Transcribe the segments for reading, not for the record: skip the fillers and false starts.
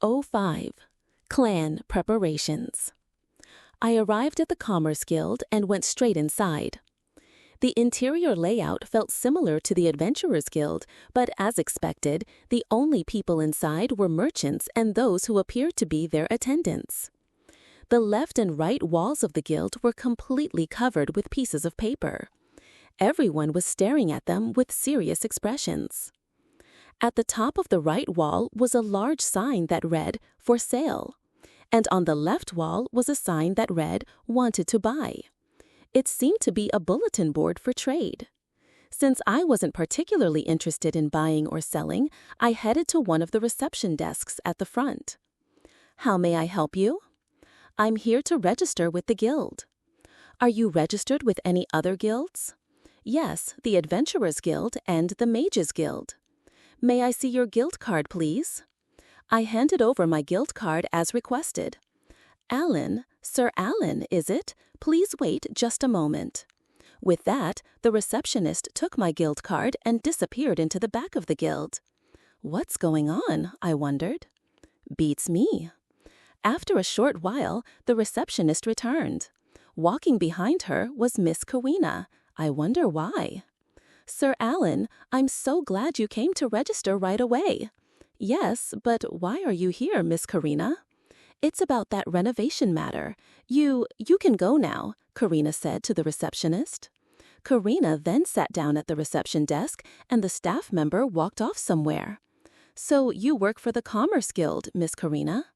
05. Clan Preparations. I arrived at the Commerce Guild and went straight inside. The interior layout felt similar to the Adventurers Guild, but as expected, the only people inside were merchants and those who appeared to be their attendants. The left and right walls of the guild were completely covered with pieces of paper. Everyone was staring at them with serious expressions. At the top of the right wall was a large sign that read, "For sale," and on the left wall was a sign that read, "Wanted to buy." It seemed to be a bulletin board for trade. Since I wasn't particularly interested in buying or selling, I headed to one of the reception desks at the front. "How may I help you?" "I'm here to register with the guild." "Are you registered with any other guilds?" "Yes, the Adventurers Guild and the Mages Guild." "May I see your guild card, please?" I handed over my guild card as requested. "Alan, Sir Alan, is it? Please wait just a moment." With that, the receptionist took my guild card and disappeared into the back of the guild. What's going on, I wondered. Beats me. After a short while, the receptionist returned. Walking behind her was Miss Karina. I wonder why. "Sir Alan, I'm so glad you came to register right away." "Yes, but why are you here, Miss Karina?" "It's about that renovation matter. You can go now," Karina said to the receptionist. Karina then sat down at the reception desk and the staff member walked off somewhere. "So you work for the Commerce Guild, Miss Karina?"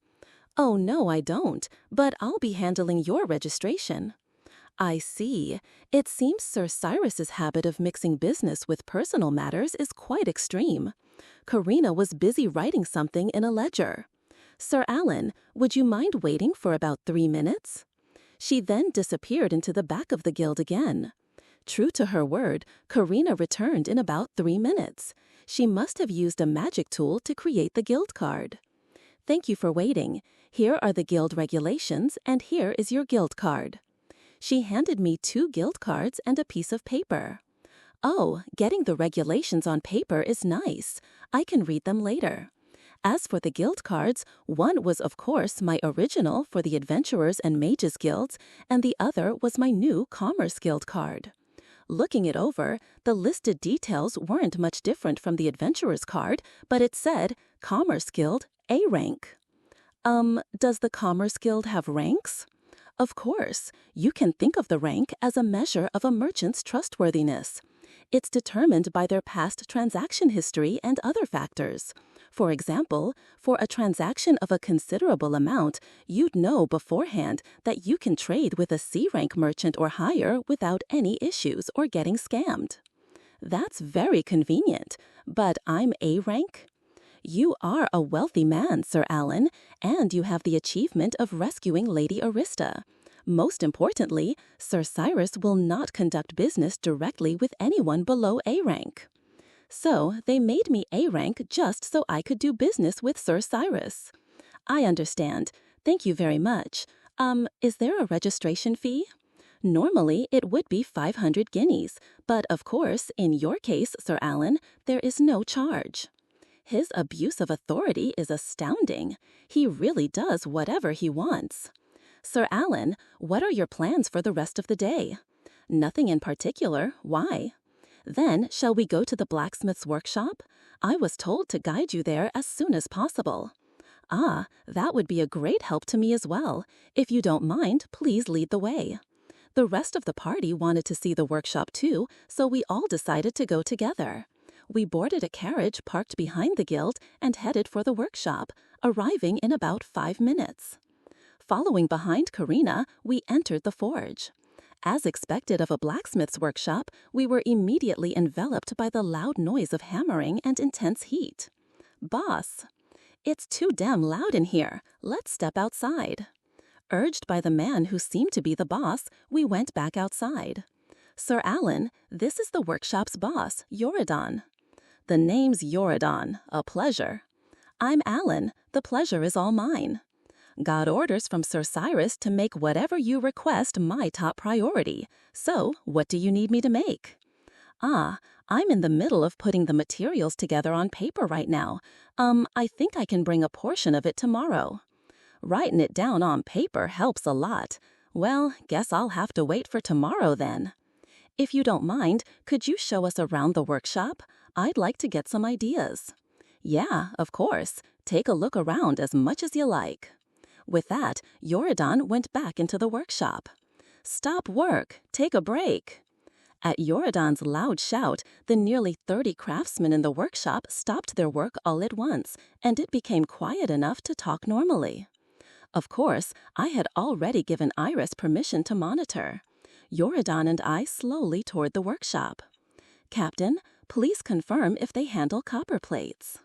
"Oh, no, I don't, but I'll be handling your registration." "I see. It seems Sir Cyrus's habit of mixing business with personal matters is quite extreme." Karina was busy writing something in a ledger. "Sir Alan, would you mind waiting for about 3 minutes?" She then disappeared into the back of the guild again. True to her word, Karina returned in about 3 minutes. She must have used a magic tool to create the guild card. "Thank you for waiting. Here are the guild regulations, and here is your guild card." She handed me 2 guild cards and a piece of paper. "Oh, getting the regulations on paper is nice. I can read them later." As for the guild cards, one was of course my original for the Adventurers and Mages Guilds, and the other was my new Commerce Guild card. Looking it over, the listed details weren't much different from the Adventurers card, but it said, Commerce Guild, A rank. Does the Commerce Guild have ranks? Of course, you can think of the rank as a measure of a merchant's trustworthiness. It's determined by their past transaction history and other factors. For example, for a transaction of a considerable amount, you'd know beforehand that you can trade with a C-rank merchant or higher without any issues or getting scammed. That's very convenient, but I'm A-rank? You are a wealthy man, Sir Alan, and you have the achievement of rescuing Lady Arista. Most importantly, Sir Cyrus will not conduct business directly with anyone below A-rank. So they made me A-rank just so I could do business with Sir Cyrus. I understand. Thank you very much. Is there a registration fee? Normally, it would be 500 guineas, but of course, in your case, Sir Alan, there is no charge. His abuse of authority is astounding. He really does whatever he wants. Sir Alan, what are your plans for the rest of the day? Nothing in particular. Why? Then, shall we go to the blacksmith's workshop? I was told to guide you there as soon as possible. Ah, that would be a great help to me as well. If you don't mind, please lead the way. The rest of the party wanted to see the workshop too, so we all decided to go together. We boarded a carriage parked behind the guild and headed for the workshop, arriving in about 5 minutes. Following behind Karina, we entered the forge. As expected of a blacksmith's workshop, we were immediately enveloped by the loud noise of hammering and intense heat. "Boss, it's too damn loud in here. Let's step outside." Urged by the man who seemed to be the boss, we went back outside. "Sir Alan, this is the workshop's boss, Yoridon." "The name's Yoridon. A pleasure." "I'm Alan. The pleasure is all mine." "Got orders from Sir Cyrus to make whatever you request my top priority. So, what do you need me to make?" "Ah, I'm in the middle of putting the materials together on paper right now. I think I can bring a portion of it tomorrow. Writing it down on paper helps a lot. Well, guess I'll have to wait for tomorrow then. If you don't mind, could you show us around the workshop? I'd like to get some ideas. Yeah, of course. Take a look around as much as you like. With that, Yoridon went back into the workshop. Stop work. Take a break. At Yoridon's loud shout, the nearly 30 craftsmen in the workshop stopped their work all at once, and it became quiet enough to talk normally. Of course, I had already given Iris permission to monitor. Yoridon and I slowly toured the workshop. Captain, please confirm if they handle copper plates.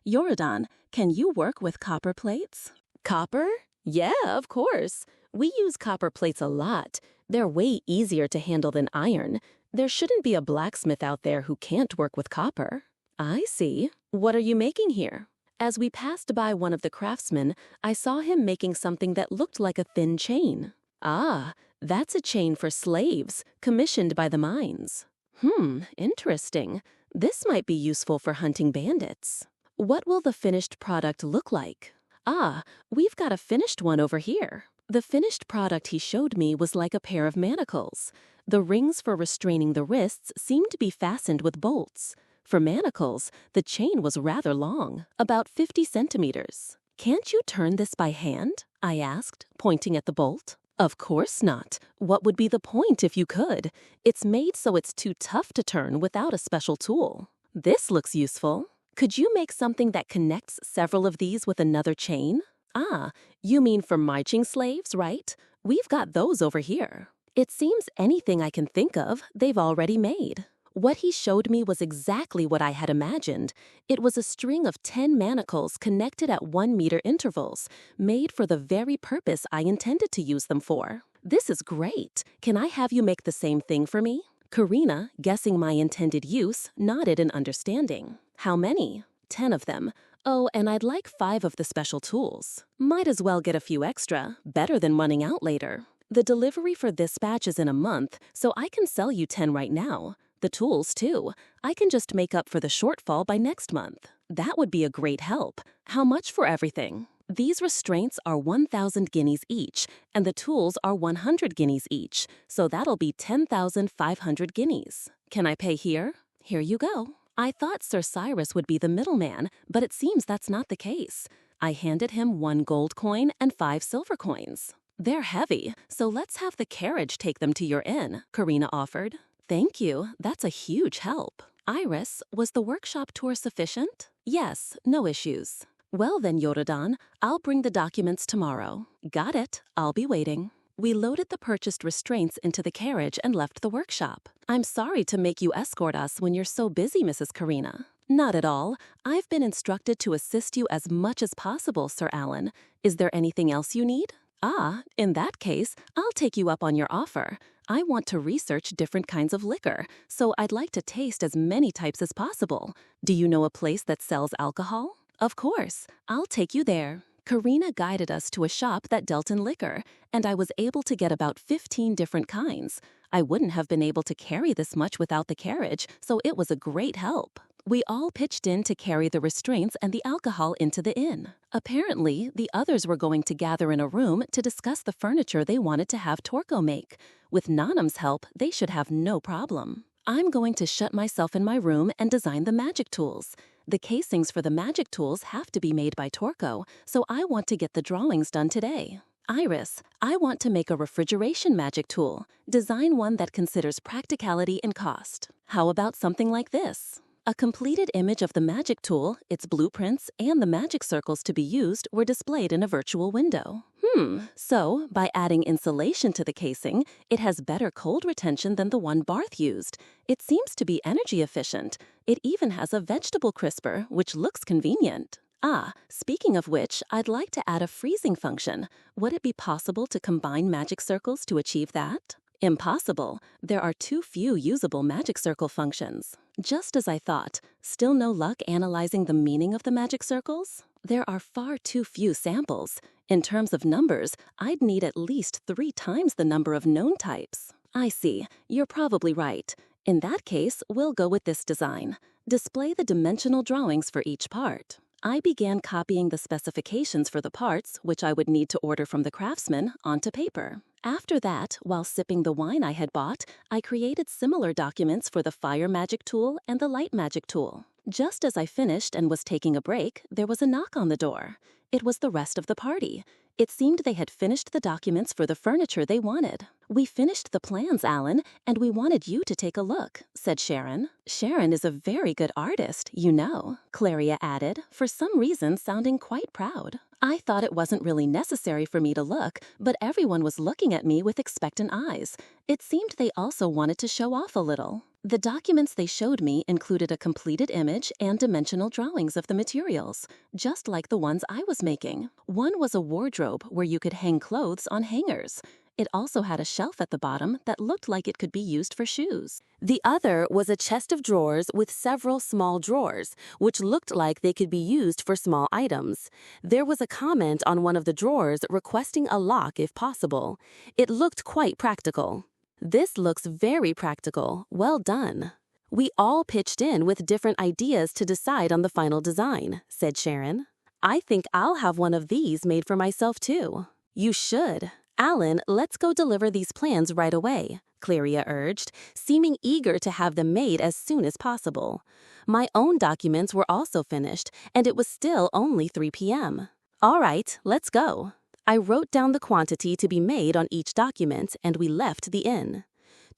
Yoridon, can you work with copper plates? Copper? Yeah, of course. We use copper plates a lot. They're way easier to handle than iron. There shouldn't be a blacksmith out there who can't work with copper. I see. What are you making here? As we passed by one of the craftsmen, I saw him making something that looked like a thin chain. Ah, that's a chain for slaves, commissioned by the mines. Interesting. This might be useful for hunting bandits. What will the finished product look like? Ah, we've got a finished one over here. The finished product he showed me was like a pair of manacles. The rings for restraining the wrists seemed to be fastened with bolts. For manacles, the chain was rather long, about 50 centimeters. Can't you turn this by hand? I asked, pointing at the bolt. Of course not. What would be the point if you could? It's made so it's too tough to turn without a special tool. This looks useful. Could you make something that connects several of these with another chain? Ah, you mean for marching slaves, right? We've got those over here. It seems anything I can think of, they've already made. What he showed me was exactly what I had imagined. It was a string of 10 manacles connected at 1-meter intervals, made for the very purpose I intended to use them for. This is great. Can I have you make the same thing for me? Karina, guessing my intended use, nodded in understanding. How many? 10 of them. Oh, and I'd like 5 of the special tools. Might as well get a few extra, better than running out later. The delivery for this batch is in a month, so I can sell you 10 right now. The tools, too. I can just make up for the shortfall by next month. That would be a great help. How much for everything? These restraints are 1,000 guineas each, and the tools are 100 guineas each, so that'll be 10,500 guineas. Can I pay here? Here you go. I thought Sir Cyrus would be the middleman, but it seems that's not the case. I handed him 1 gold coin and 5 silver coins. They're heavy, so let's have the carriage take them to your inn, Karina offered. Thank you, that's a huge help. Iris, was the workshop tour sufficient? Yes, no issues. Well then, Yoridon, I'll bring the documents tomorrow. Got it, I'll be waiting. We loaded the purchased restraints into the carriage and left the workshop. I'm sorry to make you escort us when you're so busy, Mrs. Karina. Not at all. I've been instructed to assist you as much as possible, Sir Alan. Is there anything else you need? Ah, in that case, I'll take you up on your offer. I want to research different kinds of liquor, so I'd like to taste as many types as possible. Do you know a place that sells alcohol? Of course, I'll take you there. Karina guided us to a shop that dealt in liquor, and I was able to get about 15 different kinds. I wouldn't have been able to carry this much without the carriage, so it was a great help. We all pitched in to carry the restraints and the alcohol into the inn. Apparently, the others were going to gather in a room to discuss the furniture they wanted to have Torko make. With Nanam's help, they should have no problem. I'm going to shut myself in my room and design the magic tools. The casings for the magic tools have to be made by Torko, so I want to get the drawings done today. Iris, I want to make a refrigeration magic tool. Design one that considers practicality and cost. How about something like this? A completed image of the magic tool, its blueprints, and the magic circles to be used were displayed in a virtual window. So, by adding insulation to the casing, it has better cold retention than the one Barth used. It seems to be energy efficient. It even has a vegetable crisper, which looks convenient. Ah, speaking of which, I'd like to add a freezing function. Would it be possible to combine magic circles to achieve that? Impossible. There are too few usable magic circle functions. Just as I thought. Still no luck analyzing the meaning of the magic circles? There are far too few samples. In terms of numbers, I'd need at least 3 times the number of known types. I see. You're probably right. In that case, we'll go with this design. Display the dimensional drawings for each part. I began copying the specifications for the parts, which I would need to order from the craftsman, onto paper. After that, while sipping the wine I had bought, I created similar documents for the fire magic tool and the light magic tool. Just as I finished and was taking a break, there was a knock on the door. It was the rest of the party. It seemed they had finished the documents for the furniture they wanted. "We finished the plans, Alan, and we wanted you to take a look," said Sharon. "Sharon is a very good artist, you know," Claria added, for some reason sounding quite proud. I thought it wasn't really necessary for me to look, but everyone was looking at me with expectant eyes. It seemed they also wanted to show off a little. The documents they showed me included a completed image and dimensional drawings of the materials, just like the ones I was making. One was a wardrobe where you could hang clothes on hangers. It also had a shelf at the bottom that looked like it could be used for shoes. The other was a chest of drawers with several small drawers, which looked like they could be used for small items. There was a comment on one of the drawers requesting a lock if possible. It looked quite practical. "This looks very practical. Well done." "We all pitched in with different ideas to decide on the final design," said Sharon. "I think I'll have one of these made for myself too." "You should. Alan, let's go deliver these plans right away," Claria urged, seeming eager to have them made as soon as possible. My own documents were also finished, and it was still only 3 p.m. "All right, let's go." I wrote down the quantity to be made on each document, and we left the inn.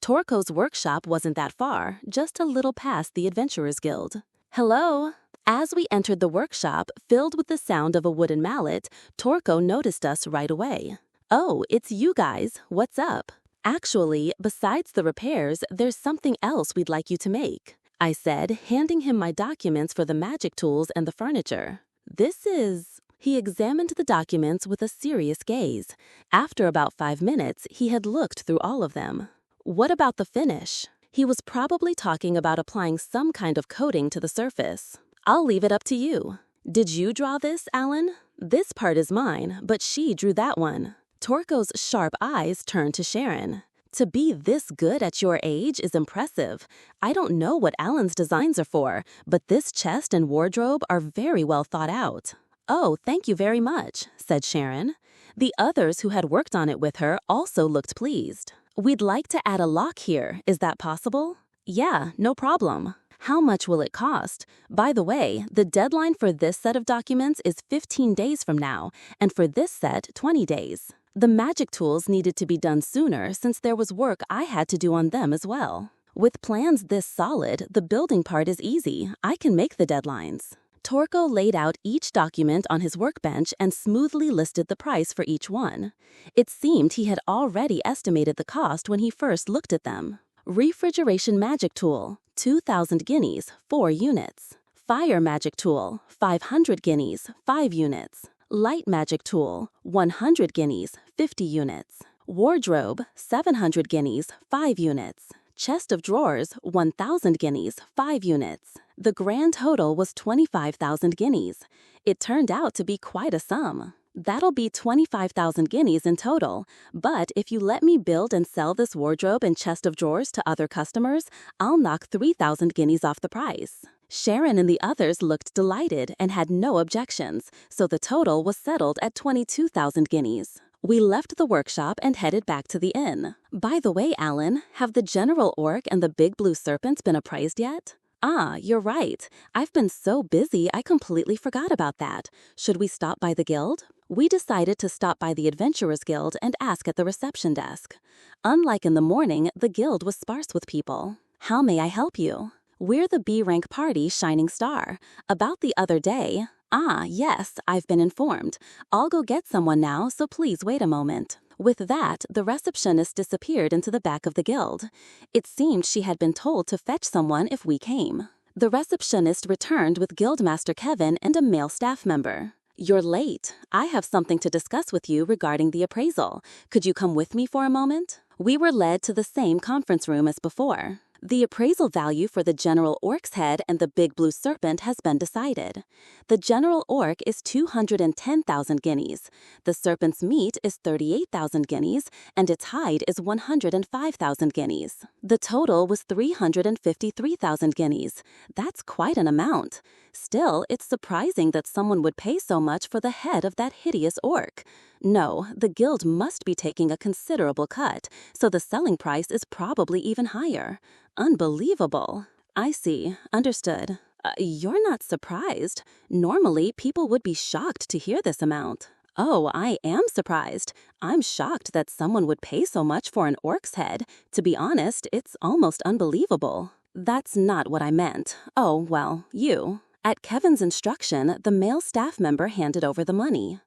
Torko's workshop wasn't that far, just a little past the Adventurers Guild. "Hello." As we entered the workshop, filled with the sound of a wooden mallet, Torko noticed us right away. "Oh, it's you guys. What's up?" "Actually, besides the repairs, there's something else we'd like you to make," I said, handing him my documents for the magic tools and the furniture. "This is..." He examined the documents with a serious gaze. After about 5 minutes, he had looked through all of them. "What about the finish?" He was probably talking about applying some kind of coating to the surface. "I'll leave it up to you." "Did you draw this, Alan?" "This part is mine, but she drew that one." Torko's sharp eyes turned to Sharon. "To be this good at your age is impressive. I don't know what Alan's designs are for, but this chest and wardrobe are very well thought out." "Oh, thank you very much," said Sharon. The others who had worked on it with her also looked pleased. "We'd like to add a lock here. Is that possible?" "Yeah, no problem." "How much will it cost? By the way, the deadline for this set of documents is 15 days from now, and for this set, 20 days. The magic tools needed to be done sooner since there was work I had to do on them as well. With plans this solid, the building part is easy. I can make the deadlines." Torko laid out each document on his workbench and smoothly listed the price for each one. It seemed he had already estimated the cost when he first looked at them. Refrigeration magic tool, 2,000 guineas, 4 units. Fire magic tool, 500 guineas, 5 units. Light magic tool, 100 guineas, 50 units. Wardrobe, 700 guineas, 5 units. Chest of drawers, 1,000 guineas, 5 units. The grand total was 25,000 guineas. It turned out to be quite a sum. "That'll be 25,000 guineas in total, but if you let me build and sell this wardrobe and chest of drawers to other customers, I'll knock 3,000 guineas off the price." Sharon and the others looked delighted and had no objections, so the total was settled at 22,000 guineas. We left the workshop and headed back to the inn. "By the way, Alan, have the General Orc and the Big Blue Serpents been appraised yet?" "Ah, you're right. I've been so busy I completely forgot about that. Should we stop by the guild?" We decided to stop by the Adventurers Guild and ask at the reception desk. Unlike in the morning, the guild was sparse with people. "How may I help you?" "We're the B-rank party Shining Star. About the other day..." "Ah, yes, I've been informed. I'll go get someone now, so please wait a moment." With that, the receptionist disappeared into the back of the guild. It seemed she had been told to fetch someone if we came. The receptionist returned with Guildmaster Kevin and a male staff member. "You're late. I have something to discuss with you regarding the appraisal. Could you come with me for a moment?" We were led to the same conference room as before. The appraisal value for the General Orc's head and the Big Blue Serpent has been decided. The General Orc is 210,000 guineas, the Serpent's meat is 38,000 guineas, and its hide is 105,000 guineas. The total was 353,000 guineas. That's quite an amount. Still, it's surprising that someone would pay so much for the head of that hideous orc. No, the guild must be taking a considerable cut, so the selling price is probably even higher. Unbelievable. I see. Understood. You're not surprised. Normally, people would be shocked to hear this amount. Oh, I am surprised. I'm shocked that someone would pay so much for an orc's head. To be honest, it's almost unbelievable. That's not what I meant. Oh, well, you. At Kevin's instruction, the male staff member handed over the money.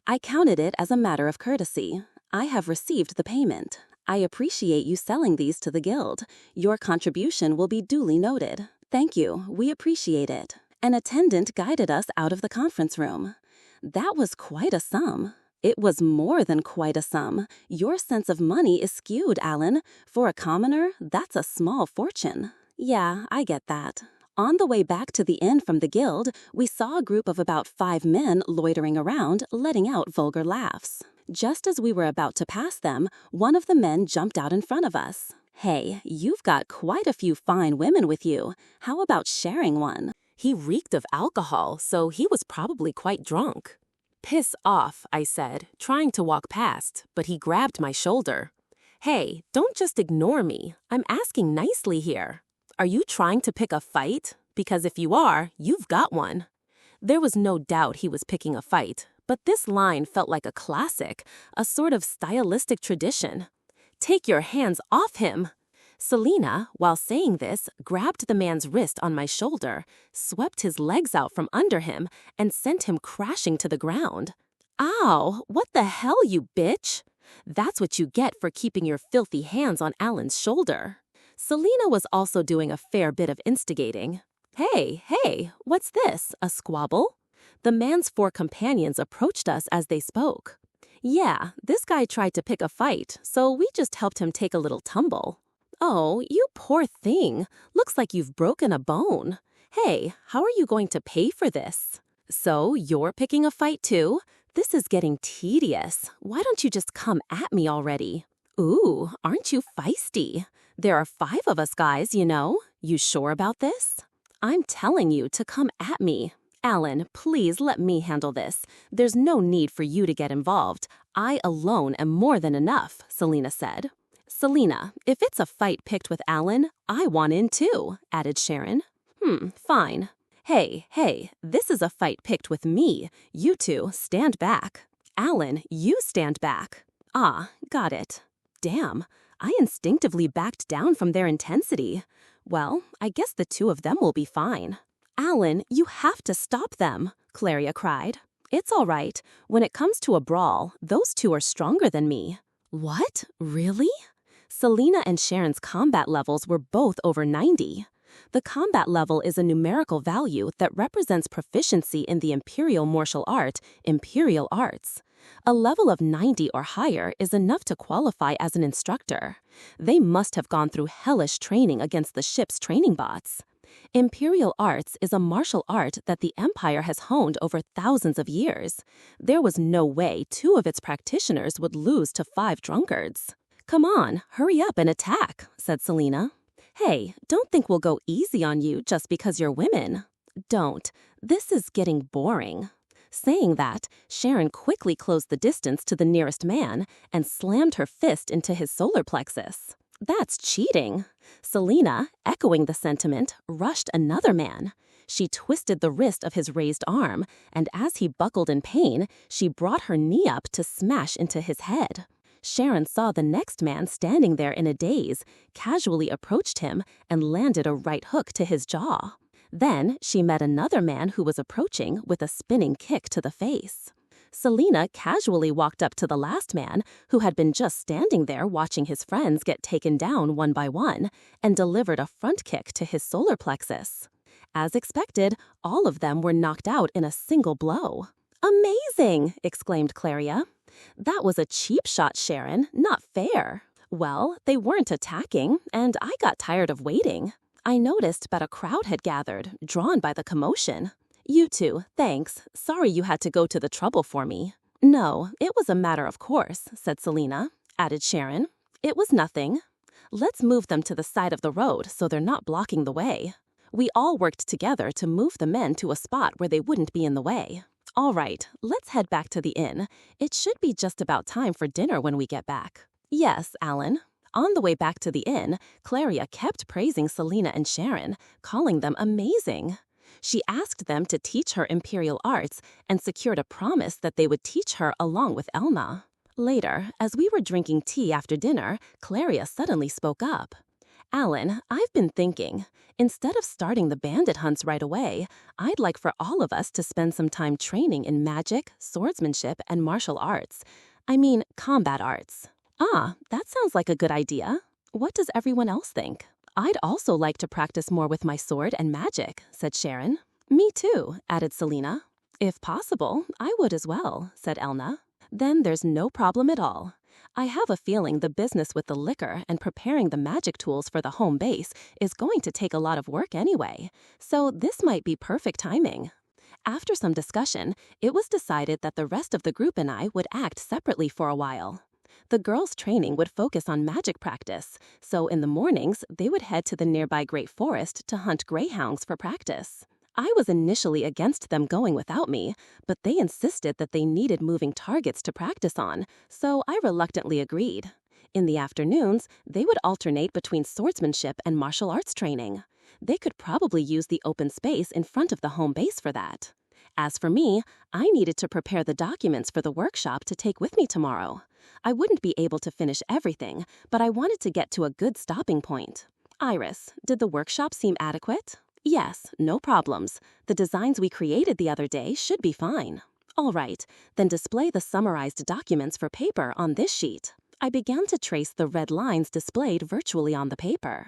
I counted it as a matter of courtesy. I have received the payment. I appreciate you selling these to the guild. Your contribution will be duly noted. Thank you. We appreciate it. An attendant guided us out of the conference room. That was quite a sum. It was more than quite a sum. Your sense of money is skewed, Alan. For a commoner, that's a small fortune. Yeah, I get that. On the way back to the inn from the guild, we saw a group of about 5 men loitering around, letting out vulgar laughs. Just as we were about to pass them, one of the men jumped out in front of us. Hey, you've got quite a few fine women with you. How about sharing one? He reeked of alcohol, so he was probably quite drunk. Piss off, I said, trying to walk past, but he grabbed my shoulder. Hey, don't just ignore me. I'm asking nicely here. Are you trying to pick a fight? Because if you are, you've got one. There was no doubt he was picking a fight, but this line felt like a classic, a sort of stylistic tradition. Take your hands off him! Selena, while saying this, grabbed the man's wrist on my shoulder, swept his legs out from under him, and sent him crashing to the ground. Ow! What the hell, you bitch? That's what you get for keeping your filthy hands on Alan's shoulder. Selena was also doing a fair bit of instigating. Hey, what's this, a squabble? The man's 4 companions approached us as they spoke. Yeah, this guy tried to pick a fight, so we just helped him take a little tumble. Oh, you poor thing. Looks like you've broken a bone. Hey, how are you going to pay for this? So you're picking a fight too? This is getting tedious. Why don't you just come at me already? Ooh, aren't you feisty? There are 5 of us guys, you know. You sure about this? I'm telling you to come at me. Alan, please let me handle this. There's no need for you to get involved. I alone am more than enough, Selena said. Selena, if it's a fight picked with Alan, I want in too, added Sharon. Fine. Hey, this is a fight picked with me. You two, stand back. Alan, you stand back. Ah, got it. Damn, I instinctively backed down from their intensity. Well, I guess the 2 of them will be fine. Alan, you have to stop them, Claria cried. It's all right. When it comes to a brawl, those 2 are stronger than me. What? Really? Selena and Sharon's combat levels were both over 90. The combat level is a numerical value that represents proficiency in the imperial martial art, Imperial Arts. A level of 90 or higher is enough to qualify as an instructor. They must have gone through hellish training against the ship's training bots. Imperial Arts is a martial art that the Empire has honed over thousands of years. There was no way 2 of its practitioners would lose to 5 drunkards. Come on, hurry up and attack, said Selena. Hey, don't think we'll go easy on you just because you're women. Don't. This is getting boring. Saying that, Sharon quickly closed the distance to the nearest man and slammed her fist into his solar plexus. That's cheating. Selena, echoing the sentiment, rushed another man. She twisted the wrist of his raised arm, and as he buckled in pain, she brought her knee up to smash into his head. Sharon saw the next man standing there in a daze, casually approached him, and landed a right hook to his jaw. Then she met another man who was approaching with a spinning kick to the face. Selena casually walked up to the last man, who had been just standing there watching his friends get taken down one by one, and delivered a front kick to his solar plexus. As expected, all of them were knocked out in a single blow. Amazing! Exclaimed Claria. That was a cheap shot, Sharon, not fair. Well, they weren't attacking, and I got tired of waiting. I noticed that a crowd had gathered, drawn by the commotion. You two, thanks. Sorry you had to go to the trouble for me. No, it was a matter of course, said Selena. Added Sharon. It was nothing. Let's move them to the side of the road so they're not blocking the way. We all worked together to move the men to a spot where they wouldn't be in the way. All right, let's head back to the inn. It should be just about time for dinner when we get back. Yes, Alan. On the way back to the inn, Claria kept praising Selena and Sharon, calling them amazing. She asked them to teach her Imperial arts and secured a promise that they would teach her along with Elna. Later, as we were drinking tea after dinner, Claria suddenly spoke up. Alan, I've been thinking, instead of starting the bandit hunts right away, I'd like for all of us to spend some time training in magic, swordsmanship, and martial arts. I mean, combat arts. Ah, that sounds like a good idea. What does everyone else think? I'd also like to practice more with my sword and magic, said Sharon. Me too, added Selena. If possible, I would as well, said Elna. Then there's no problem at all. I have a feeling the business with the liquor and preparing the magic tools for the home base is going to take a lot of work anyway, so this might be perfect timing. After some discussion, it was decided that the rest of the group and I would act separately for a while. The girls' training would focus on magic practice, so in the mornings, they would head to the nearby Great Forest to hunt greyhounds for practice. I was initially against them going without me, but they insisted that they needed moving targets to practice on, so I reluctantly agreed. In the afternoons, they would alternate between swordsmanship and martial arts training. They could probably use the open space in front of the home base for that. As for me, I needed to prepare the documents for the workshop to take with me tomorrow. I wouldn't be able to finish everything, but I wanted to get to a good stopping point. Iris, did the workshop seem adequate? Yes, no problems. The designs we created the other day should be fine. All right, then display the summarized documents for paper on this sheet. I began to trace the red lines displayed virtually on the paper.